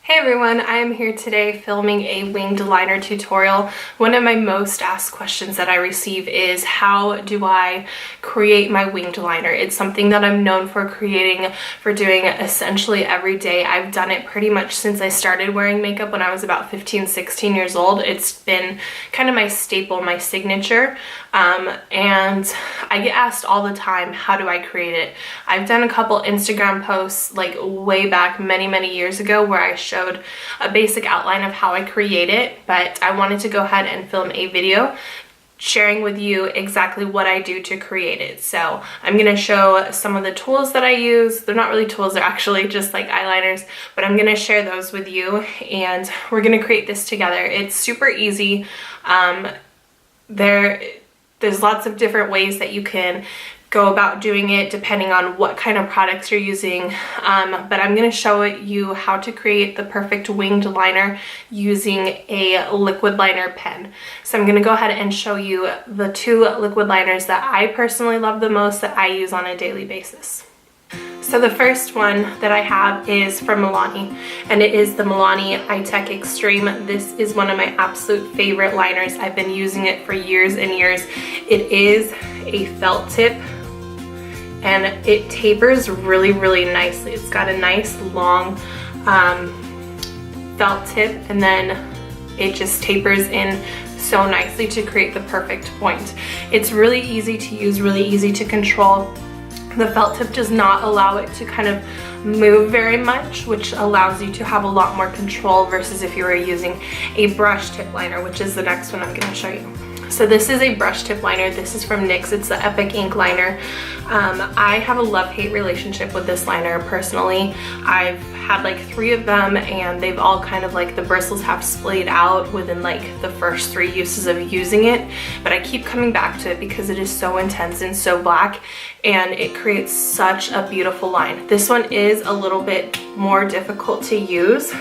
Hey everyone, I am here today filming a winged liner tutorial. One of my most asked questions that I receive is how do I create my winged liner? It's something that I'm known for doing essentially every day. I've done it pretty much since I started wearing makeup when I was about 15, 16 years old. It's been kind of my staple, my signature. And I get asked all the time, how do I create it? I've done a couple Instagram posts like way back many years ago where I showed a basic outline of how I create it, but I wanted to go ahead and film a video sharing with you exactly what I do to create it. So I'm going to show some of the tools that I use. They're not really tools, they're actually just like eyeliners, but I'm going to share those with you and we're going to create this together. It's super easy. There's lots of different ways that you can go about doing it depending on what kind of products you're using, but I'm going to show you how to create the perfect winged liner using a liquid liner pen. So I'm going to go ahead and show you the two liquid liners that I personally love the most that I use on a daily basis. So the first one that I have is from Milani, and it is the Milani iTech Extreme. This is one of my absolute favorite liners. I've been using it for years and years. It is a felt tip and it tapers really nicely. It's got a nice long felt tip and then it just tapers in so nicely to create the perfect point. It's really easy to use, really easy to control. The felt tip does not allow it to kind of move very much, which allows you to have a lot more control versus if you were using a brush tip liner, which is the next one I'm going to show you. So this is a brush tip liner. This is from NYX. It's the Epic Ink liner. I have a love-hate relationship with this liner personally. I've had like 3 of them and they've all kind of like the bristles have splayed out within like the first 3 uses of using it, but I keep coming back to it because it is so intense and so black and it creates such a beautiful line. This one is a little bit more difficult to use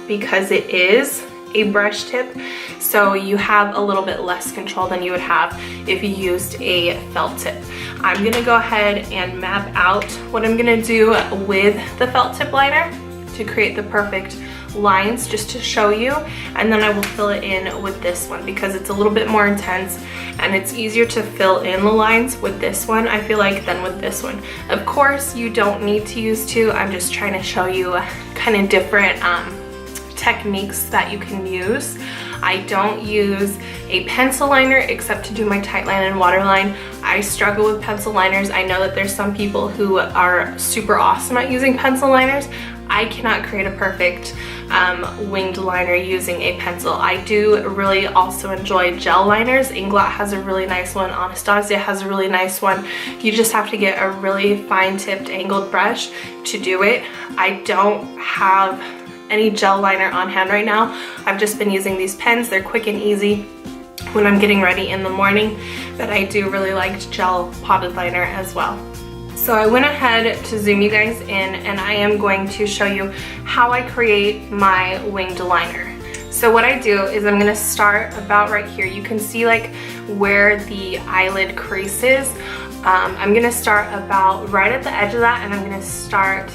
because it is a brush tip, so you have a little bit less control than you would have if you used a felt tip. I'm gonna go ahead and map out what I'm gonna do with the felt tip liner to create the perfect lines just to show you, and then I will fill it in with this one because it's a little bit more intense and it's easier to fill in the lines with this one, I feel like, than with this one. Of course, you don't need to use 2. I'm just trying to show you kind of different techniques that you can use. I don't use a pencil liner except to do my tight line and waterline. I struggle with pencil liners. I know that there's some people who are super awesome at using pencil liners. I cannot create a perfect winged liner using a pencil. I do really also enjoy gel liners. Inglot has a really nice one. Anastasia has a really nice one. You just have to get a really fine tipped angled brush to do it. I don't have any gel liner on hand right now. I've just been using these pens. They're quick and easy when I'm getting ready in the morning, but I do really like gel potted liner as well. So I went ahead to zoom you guys in and I am going to show you how I create my winged liner. So what I do is I'm gonna start about right here. You can see like where the eyelid crease is. I'm gonna start about right at the edge of that and I'm gonna start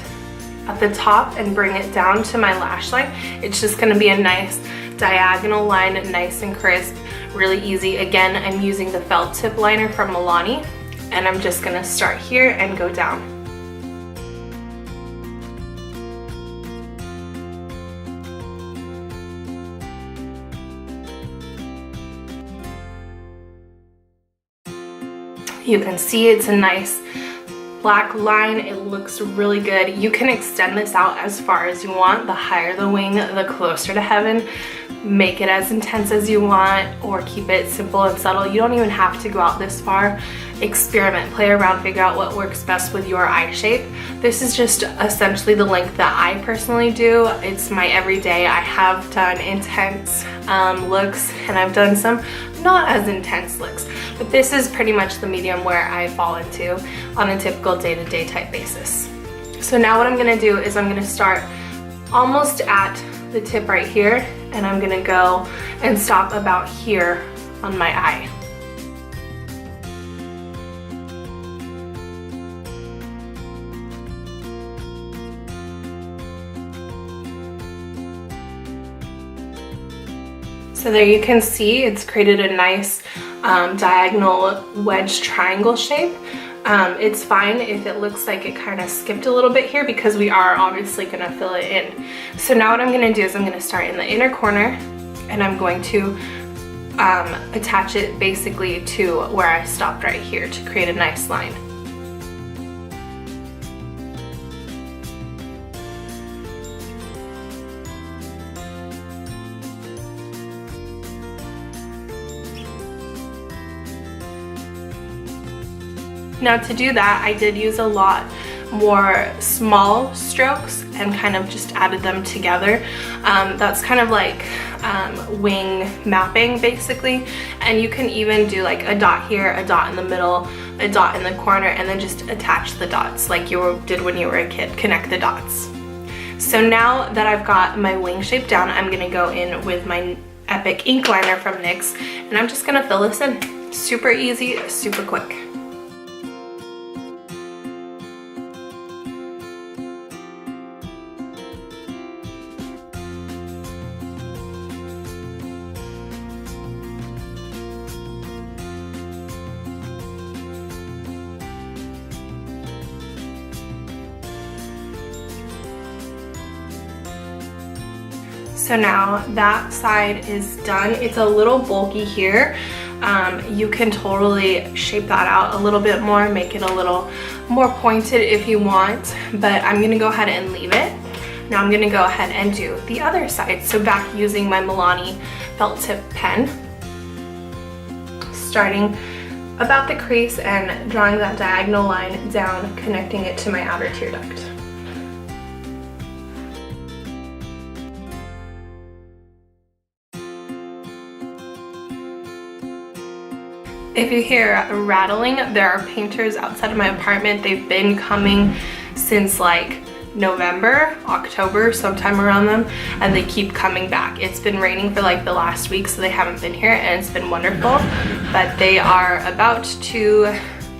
at the top and bring it down to my lash line. It's just gonna be a nice diagonal line, nice and crisp, really easy. Again, I'm using the felt tip liner from Milani and I'm just gonna start here and go down. You can see it's a nice black line. It looks really good. You can extend this out as far as you want. The higher the wing, the closer to heaven. Make it as intense as you want or keep it simple and subtle. You don't even have to go out this far. Experiment, play around, figure out what works best with your eye shape. This is just essentially the length that I personally do. It's my everyday. I have done intense looks and I've done some not as intense looks, but this is pretty much the medium where I fall into on a typical day-to-day type basis. So now what I'm gonna do is I'm gonna start almost at the tip right here and I'm gonna go and stop about here on my eye. So there you can see it's created a nice diagonal wedge triangle shape. It's fine if it looks like it kind of skipped a little bit here because we are obviously going to fill it in. So now what I'm going to do is I'm going to start in the inner corner and I'm going to attach it basically to where I stopped right here to create a nice line. Now to do that, I did use a lot more small strokes and kind of just added them together. That's kind of like wing mapping basically, and you can even do like a dot here, a dot in the middle, a dot in the corner, and then just attach the dots like you did when you were a kid, connect the dots. So now that I've got my wing shape down, I'm gonna go in with my Epic ink liner from NYX, and I'm just gonna fill this in. Super easy, super quick. So now that side is done. It's a little bulky here. You can totally shape that out a little bit more, make it a little more pointed if you want, but I'm gonna go ahead and leave it. Now I'm gonna go ahead and do the other side. So back using my Milani felt tip pen, starting about the crease and drawing that diagonal line down, connecting it to my outer tear duct. If you hear rattling, there are painters outside of my apartment. They've been coming since like November, October, sometime around them, and they keep coming back. It's been raining for like the last week, so they haven't been here, and it's been wonderful. But they are about to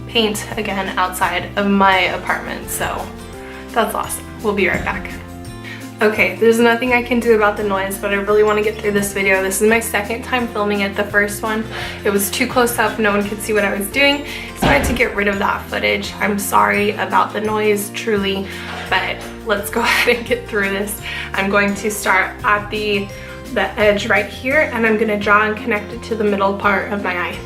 paint again outside of my apartment, so that's awesome. We'll be right back. Okay, there's nothing I can do about the noise, but I really want to get through this video. This is my second time filming it. The first one, it was too close up, no one could see what I was doing, so I had to get rid of that footage. I'm sorry about the noise, truly, but let's go ahead and get through this. I'm going to start at the edge right here, and I'm going to draw and connect it to the middle part of my eye.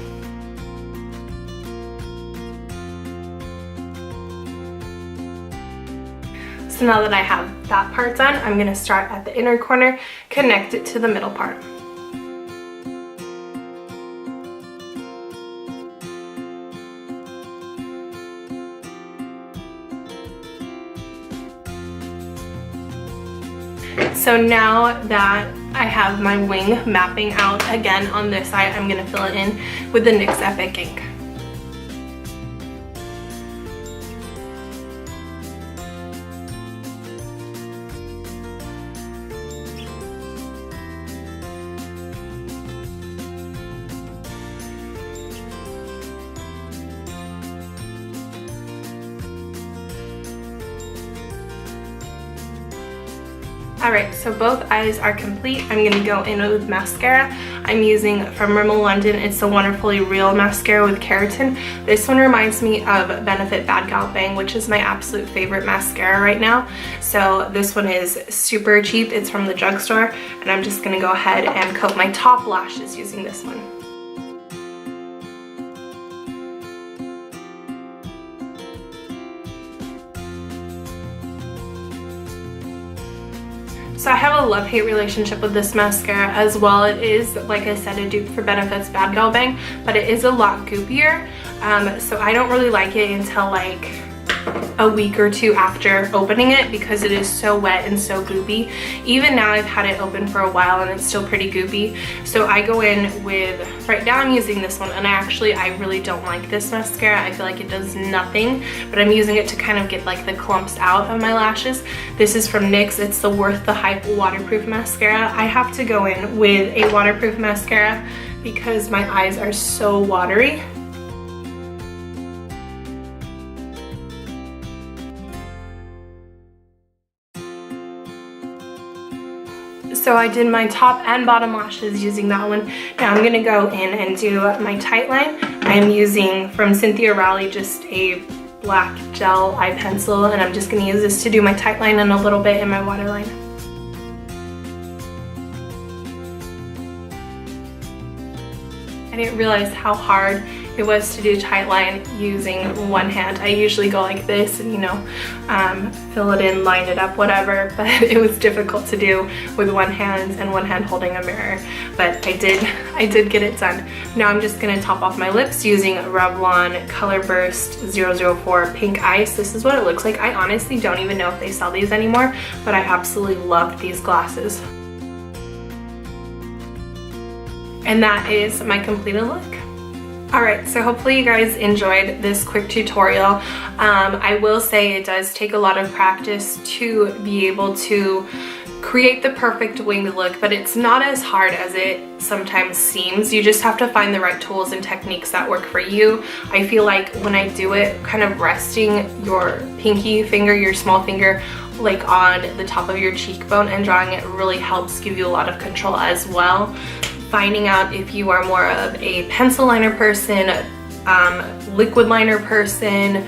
So now that I have that part done, I'm going to start at the inner corner, connect it to the middle part. So now that I have my wing mapping out again on this side, I'm going to fill it in with the NYX Epic ink. Alright, so both eyes are complete. I'm going to go in with mascara. I'm using from Rimmel London. It's the Wonderfully Real mascara with keratin. This one reminds me of Benefit Bad Gal Bang, which is my absolute favorite mascara right now. So this one is super cheap. It's from the drugstore, and I'm just going to go ahead and coat my top lashes using this one. So I have a love-hate relationship with this mascara as well. It is, like I said, a dupe for Benefit's Bad Gal Bang, but it is a lot goopier. So I don't really like it until like a week or two after opening it because it is so wet and so goopy. Even now I've had it open for a while and it's still pretty goopy. So I go in with, right now I'm using this one, and I really don't like this mascara. I feel like it does nothing, but I'm using it to kind of get like the clumps out of my lashes. This is from NYX. It's the Worth the Hype waterproof mascara. I have to go in with a waterproof mascara because my eyes are so watery. So I did my top and bottom lashes using that one. Now I'm gonna go in and do my tight line. I'm using from Cynthia Rowley just a black gel eye pencil, and I'm just gonna use this to do my tight line and a little bit in my waterline. I didn't realize how hard it was to do tight line using one hand. I usually go like this and, you know, fill it in, line it up, whatever, but it was difficult to do with one hand and one hand holding a mirror. But I did get it done. Now I'm just gonna top off my lips using Revlon Color Burst 004 Pink Ice. This is what it looks like. I honestly don't even know if they sell these anymore, but I absolutely love these glasses. And that is my completed look. Alright, so hopefully you guys enjoyed this quick tutorial. I will say it does take a lot of practice to be able to create the perfect winged look, but it's not as hard as it sometimes seems. You just have to find the right tools and techniques that work for you. I feel like when I do it, kind of resting your pinky finger, your small finger, like on the top of your cheekbone and drawing it really helps give you a lot of control as well. Finding out if you are more of a pencil liner person, liquid liner person,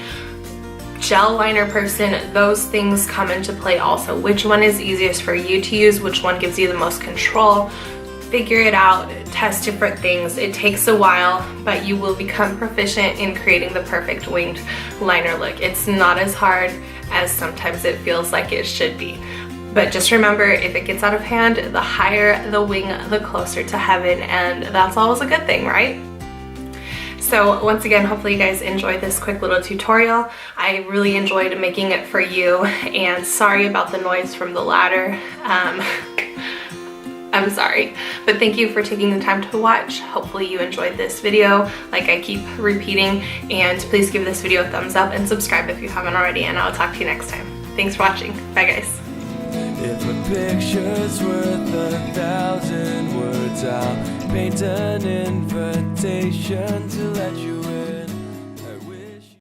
gel liner person, those things come into play also. Which one is easiest for you to use, which one gives you the most control. Figure it out, test different things. It takes a while, but you will become proficient in creating the perfect winged liner look. It's not as hard as sometimes it feels like it should be. But just remember, if it gets out of hand, the higher the wing, the closer to heaven, and that's always a good thing, right? So once again, hopefully you guys enjoyed this quick little tutorial. I really enjoyed making it for you, and sorry about the noise from the ladder. I'm sorry, but thank you for taking the time to watch. Hopefully you enjoyed this video, like I keep repeating, and please give this video a thumbs up and subscribe if you haven't already, and I'll talk to you next time. Thanks for watching. Bye guys. If a picture's worth 1,000 words, I'll paint an invitation to let you in.